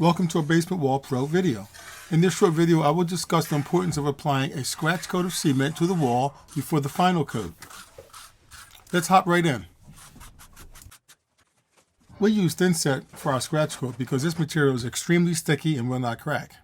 Welcome to a Basement Wall Pro video. In this short video, I will discuss the importance of applying a scratch coat of cement to the wall before the final coat. Let's hop right in. We use Thinset for our scratch coat because this material is extremely sticky and will not crack.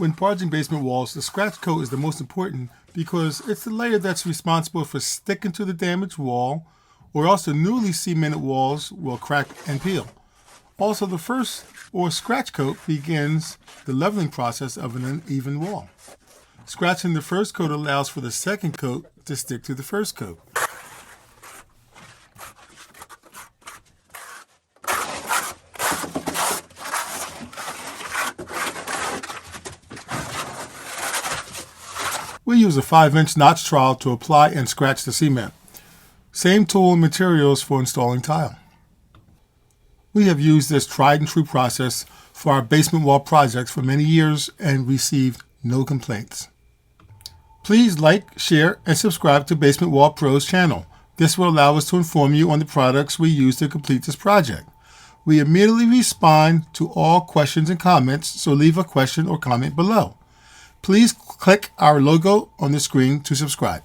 When parging basement walls, the scratch coat is the most important because it's the layer that's responsible for sticking to the damaged wall, or else the newly cemented walls will crack and peel. Also, the first or scratch coat begins the leveling process of an uneven wall. Scratching the first coat allows for the second coat to stick to the first coat. We use a 5-inch notch trowel to apply and scratch the cement. Same tool and materials for installing tile. We have used this tried and true process for our basement wall projects for many years and received no complaints. Please like, share, and subscribe to Basement Wall Pro's channel. This will allow us to inform you on the products we use to complete this project. We immediately respond to all questions and comments, so leave a question or comment below. Please click our logo on the screen to subscribe.